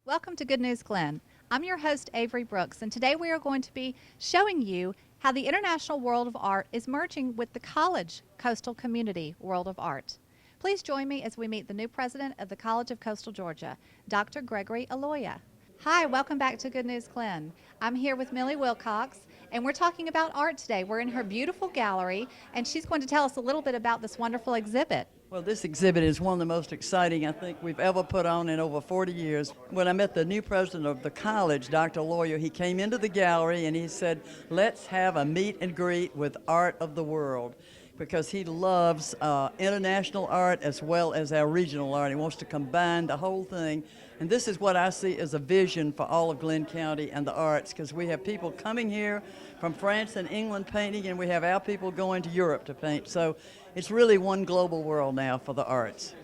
Welcome to Good News Glynn. I'm your host, Avery Brooks, and today we are going to be showing you how the international world of art is merging with the college coastal community world of art. Please join me as we meet the new president of the College of Coastal Georgia, Dr. Gregory Aloia. Hi, welcome back to Good News Glynn. I'm here with Millie Wilcox, and we're talking about art today. We're in her beautiful gallery, and she's going to tell us a little bit about this wonderful exhibit. Well, this exhibit is one of the most exciting I think we've ever put on in over 40 years. When I met the new president of the college, Dr. Aloia, he came into the gallery and he said, let's have a meet and greet with art of the world, because he loves international art as well as our regional art. He wants to combine the whole thing. And this is what I see as a vision for all of Glynn County and the arts, because we have people coming here from France and England painting, and we have our people going to Europe to paint. So it's really one global world now for the arts.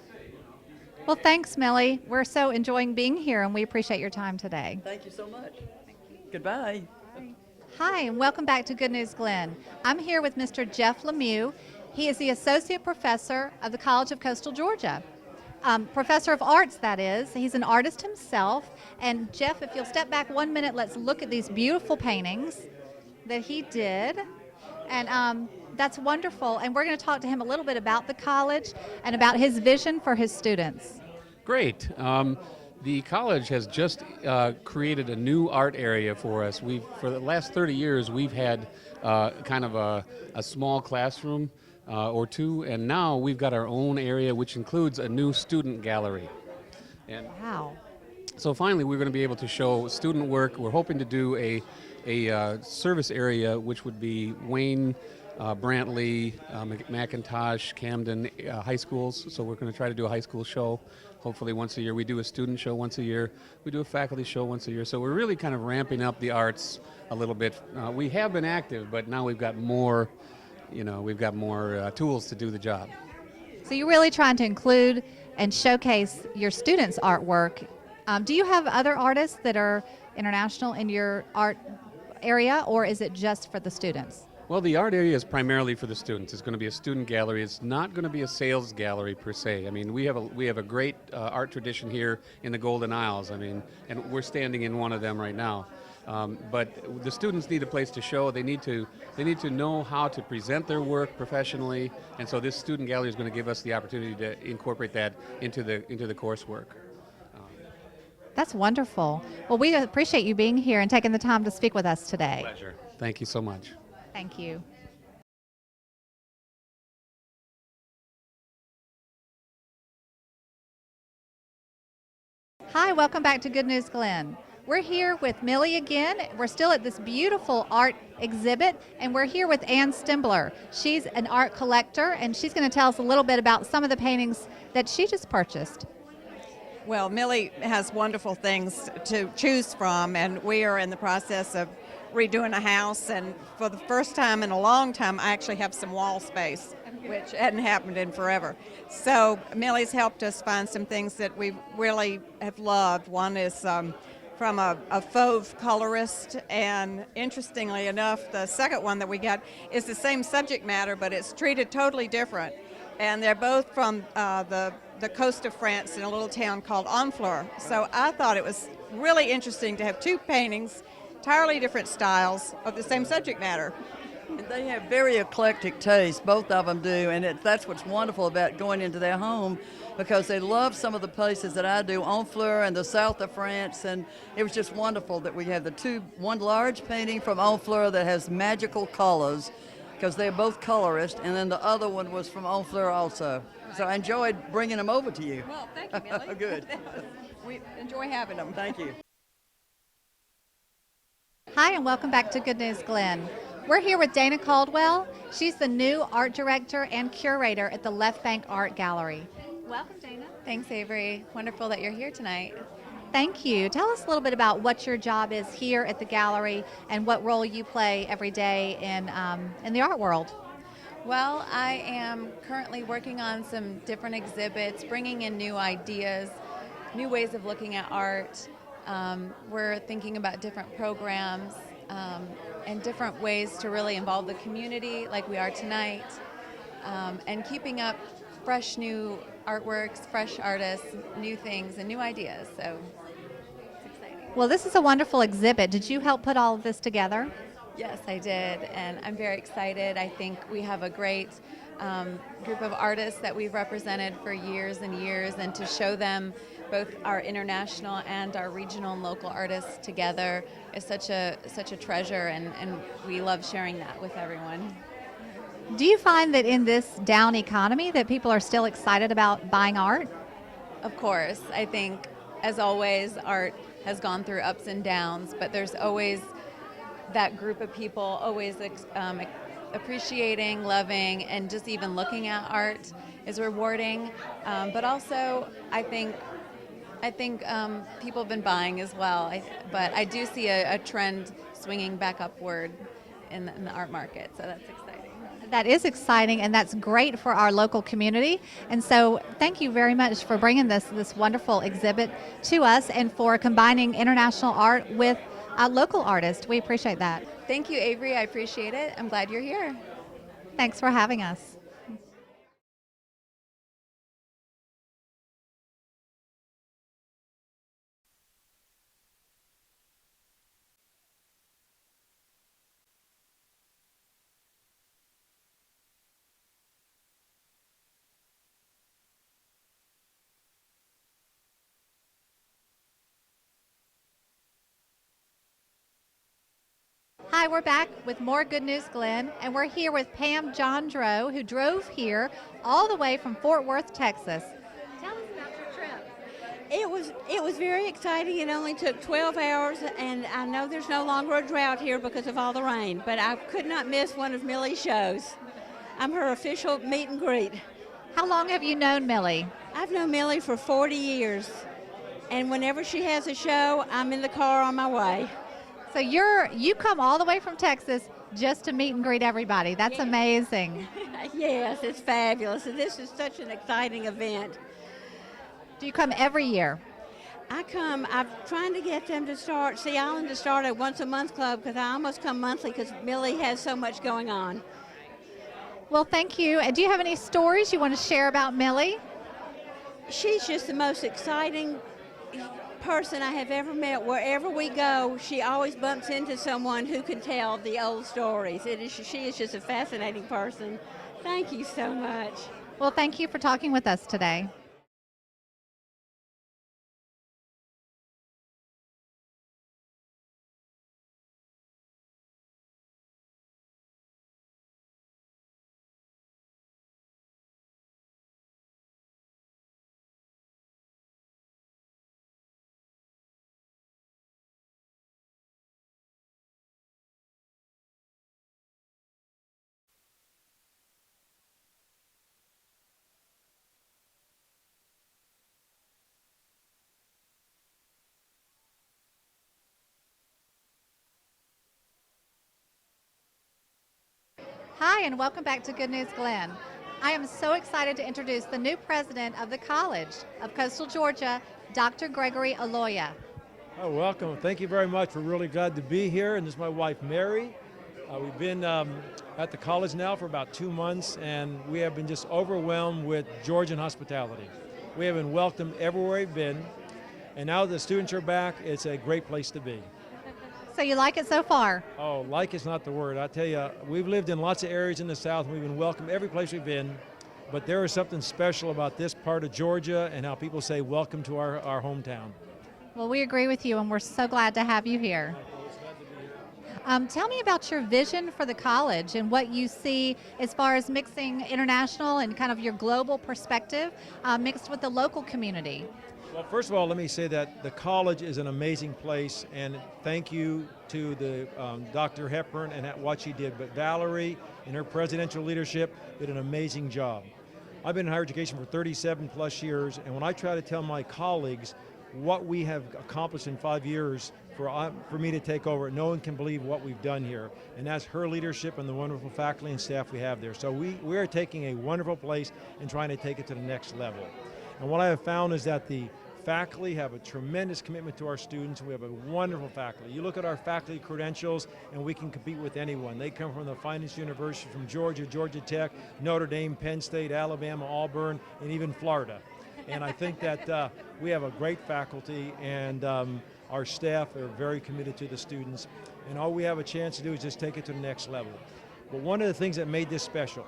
Well, thanks, Millie. We're so enjoying being here, and we appreciate your time today. Thank you so much. Goodbye. Hi, and welcome back to Good News Glynn. I'm here with Mr. Jeff LeMieux. He is the Associate Professor of the College of Coastal Georgia. Professor of Arts, that is. He's an artist himself. And Jeff, if you'll step back 1 minute, let's look at these beautiful paintings that he did. And that's wonderful. And we're going to talk to him a little bit about the college and about his vision for his students. Great. The college has just created a new art area for us. For the last 30 years, we've had kind of a small classroom or two, and now we've got our own area, which includes a new student gallery. And wow. So finally, we're going to be able to show student work. We're hoping to do a service area, which would be Wayne, Brantley, McIntosh, Camden high schools. So we're going to try to do a high school show, hopefully once a year. We do a student show once a year. We do a faculty show once a year. So we're really kind of ramping up the arts a little bit. We have been active, but now we've got more, tools to do the job. So you're really trying to include and showcase your students' artwork. Do you have other artists that are international in your art area, or is it just for the students? Well, the art area is primarily for the students. It's going to be a student gallery. It's not going to be a sales gallery per se. I mean, we have a great art tradition here in the Golden Isles. I mean, and we're standing in one of them right now. But the students need a place to show. They need to know how to present their work professionally, and so this student gallery is going to give us the opportunity to incorporate that into the coursework. That's wonderful. Well, we appreciate you being here and taking the time to speak with us today. Pleasure. Thank you so much. Thank you. Hi, welcome back to Good News Glynn. We're here with Millie again. We're still at this beautiful art exhibit, and we're here with Ann Stimbler. She's an art collector, and she's going to tell us a little bit about some of the paintings that she just purchased. Well, Millie has wonderful things to choose from, and we are in the process of redoing a house, and for the first time in a long time, I actually have some wall space, which hadn't happened in forever. So Millie's helped us find some things that we really have loved. One is from a fauve colorist, and interestingly enough, the second one that we got is the same subject matter, but it's treated totally different. And they're both from the coast of France in a little town called Honfleur. So I thought it was really interesting to have two paintings, entirely different styles of the same subject matter. And they have very eclectic taste, both of them do, and that's what's wonderful about going into their home, because they love some of the places that I do, Honfleur and the south of France, and it was just wonderful that we have one large painting from Honfleur that has magical colors, because they're both colorists, and then the other one was from Honfleur also. So I enjoyed bringing them over to you. Well, thank you, Millie. Good. We enjoy having them. Thank you. Hi, and welcome back to Good News Glynn. We're here with Dayna Caldwell. She's the new art director and curator at the Left Bank Art Gallery. Welcome, Dayna. Thanks, Avery. Wonderful that you're here tonight. Thank you. Tell us a little bit about what your job is here at the gallery and what role you play every day in the art world. Well, I am currently working on some different exhibits, bringing in new ideas, new ways of looking at art. We're thinking about different programs and different ways to really involve the community like we are tonight, and keeping up fresh new artworks, fresh artists, new things, and new ideas. So Well, this is a wonderful exhibit. Did you help put all of this together? Yes, I did, and I'm very excited. I think we have a great group of artists that we've represented for years and years, and to show them both our international and our regional and local artists together is such a treasure, and we love sharing that with everyone. Do you find that in this down economy that people are still excited about buying art? Of course, I think, as always, art has gone through ups and downs, but there's always that group of people always appreciating, loving, and just even looking at art is rewarding. But also, I think people have been buying as well. But I do see a trend swinging back upward in the art market, so that's exciting. That is exciting, and that's great for our local community. And so thank you very much for bringing this wonderful exhibit to us and for combining international art with local artists. We appreciate that. Thank you, Avery. I appreciate it. I'm glad you're here. Thanks for having us. Hi, we're back with more Good News Glynn, and we're here with Pam Jondro, who drove here all the way from Fort Worth, Texas. Tell us about your trip. It was very exciting. It only took 12 hours, and I know there's no longer a drought here because of all the rain, but I could not miss one of Millie's shows. I'm her official meet and greet. How long have you known Millie? I've known Millie for 40 years, and whenever she has a show, I'm in the car on my way. So you come all the way from Texas just to meet and greet everybody. That's amazing. Yes, it's fabulous. And this is such an exciting event. Do you come every year? I'm trying to get them to start, Sea Island to start a once a month club, because I almost come monthly because Millie has so much going on. Well, thank you. And do you have any stories you want to share about Millie? She's just the most exciting person I have ever met. Wherever we go, she always bumps into someone who can tell the old stories. She is just a fascinating person. Thank you so much. Well, thank you for talking with us today. Hi, and welcome back to Good News Glynn. I am so excited to introduce the new president of the College of Coastal Georgia, Dr. Gregory Aloia. Oh, welcome. Thank you very much. We're really glad to be here, and this is my wife, Mary. We've been at the college now for about 2 months, and we have been just overwhelmed with Georgian hospitality. We have been welcomed everywhere we've been, and now that the students are back, it's a great place to be. So you like it so far? Oh, like is not the word. I tell you, we've lived in lots of areas in the South, and we've been welcomed every place we've been, but there is something special about this part of Georgia and how people say welcome to our hometown. Well, we agree with you, and we're so glad to have you here. Tell me about your vision for the college and what you see as far as mixing international and kind of your global perspective mixed with the local community. Well, first of all, let me say that the college is an amazing place, and thank you to the Dr. Hepburn and what she did. But Valerie and her presidential leadership did an amazing job. I've been in higher education for 37 plus years, and when I try to tell my colleagues what we have accomplished in 5 years for me to take over, no one can believe what we've done here. And that's her leadership and the wonderful faculty and staff we have there. So we are taking a wonderful place and trying to take it to the next level. And what I have found is that the faculty have a tremendous commitment to our students. We have a wonderful faculty. You look at our faculty credentials and we can compete with anyone. They come from the finest universities from Georgia, Georgia Tech, Notre Dame, Penn State, Alabama, Auburn, and even Florida. And I think that we have a great faculty, and Our staff are very committed to the students, and all we have a chance to do is just take it to the next level. But one of the things that made this special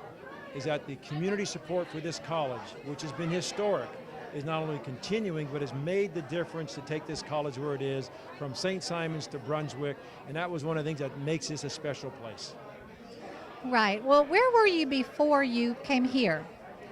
is that the community support for this college, which has been historic, is not only continuing, but has made the difference to take this college where it is, from St. Simon's to Brunswick, and that was one of the things that makes this a special place. Right. Well, where were you before you came here?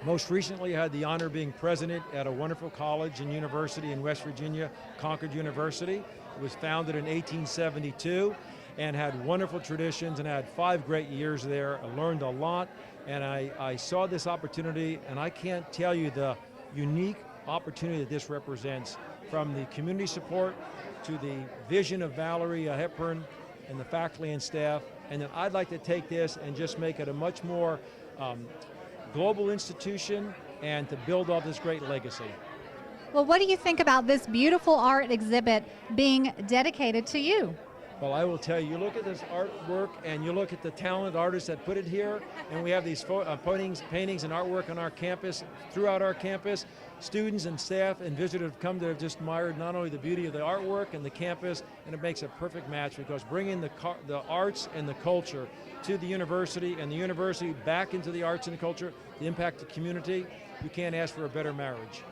Most recently, I had the honor of being president at a wonderful college and university in West Virginia, Concord University. It was founded in 1872 and had wonderful traditions, and I had 5 great years there. I learned a lot, and I saw this opportunity, and I can't tell you the unique opportunity that this represents, from the community support to the vision of Valerie Hepburn and the faculty and staff. And then I'd like to take this and just make it a much more global institution and to build off this great legacy. Well, what do you think about this beautiful art exhibit being dedicated to you? Well, I will tell you, you look at this artwork and you look at the talented artists that put it here, and we have these paintings and artwork on our campus, throughout our campus. Students and staff and visitors have come to have just admired not only the beauty of the artwork and the campus, and it makes a perfect match, because bringing the arts and the culture to the university, and the university back into the arts and the culture, the impact the community, you can't ask for a better marriage.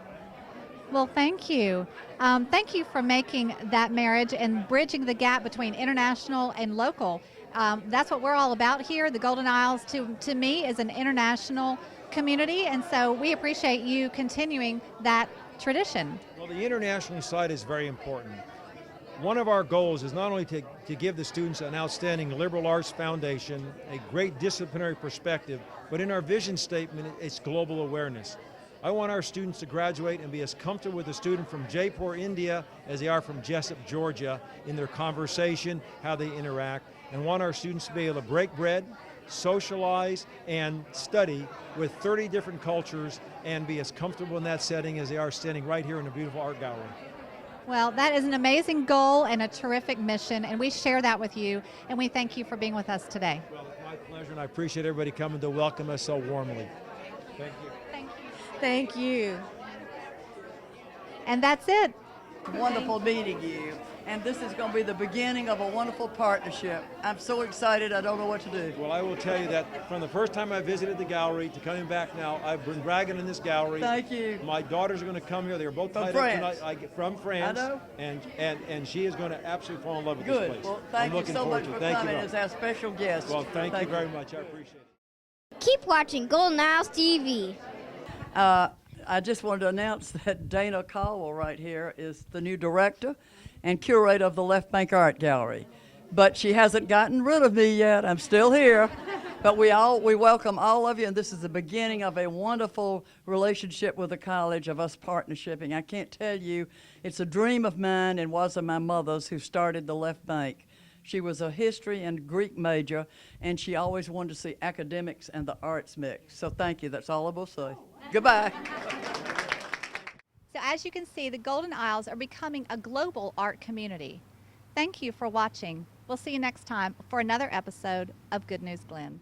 Well, thank you. Thank you for making that marriage and bridging the gap between international and local. That's what we're all about here. The Golden Isles, to me, is an international community, and so we appreciate you continuing that tradition. Well, the international side is very important. One of our goals is not only to give the students an outstanding liberal arts foundation, a great disciplinary perspective, but in our vision statement, it's global awareness. I want our students to graduate and be as comfortable with a student from Jaipur, India, as they are from Jessup, Georgia, in their conversation, how they interact, and want our students to be able to break bread, socialize, and study with 30 different cultures and be as comfortable in that setting as they are standing right here in a beautiful art gallery. Well, that is an amazing goal and a terrific mission, and we share that with you, and we thank you for being with us today. Well, it's my pleasure, and I appreciate everybody coming to welcome us so warmly. Thank you. Thank you. Thank you. And that's it. Wonderful meeting you. And this is going to be the beginning of a wonderful partnership. I'm so excited, I don't know what to do. Well, I will tell you that from the first time I visited the gallery to coming back now, I've been bragging in this gallery. Thank you. My daughters are going to come here. They're both From tied France. up tonight. From France. I know. And she is going to absolutely fall in love with this Good. place. Well, I'm thank you looking so forward much to it. for Thank coming you. as our special guest. Well, thank you very much. I appreciate it. Keep watching Golden Isles TV. I just wanted to announce that Dayna Caldwell right here is the new director and curator of the Left Bank Art Gallery. But she hasn't gotten rid of me yet. I'm still here. But we welcome all of you, and this is the beginning of a wonderful relationship with the college, of us partnershiping. I can't tell you, it's a dream of mine and was of my mother's, who started the Left Bank. She was a history and Greek major, and she always wanted to see academics and the arts mix. So thank you. That's all I will say. Goodbye. So as you can see, the Golden Isles are becoming a global art community. Thank you for watching. We'll see you next time for another episode of Good News Glynn.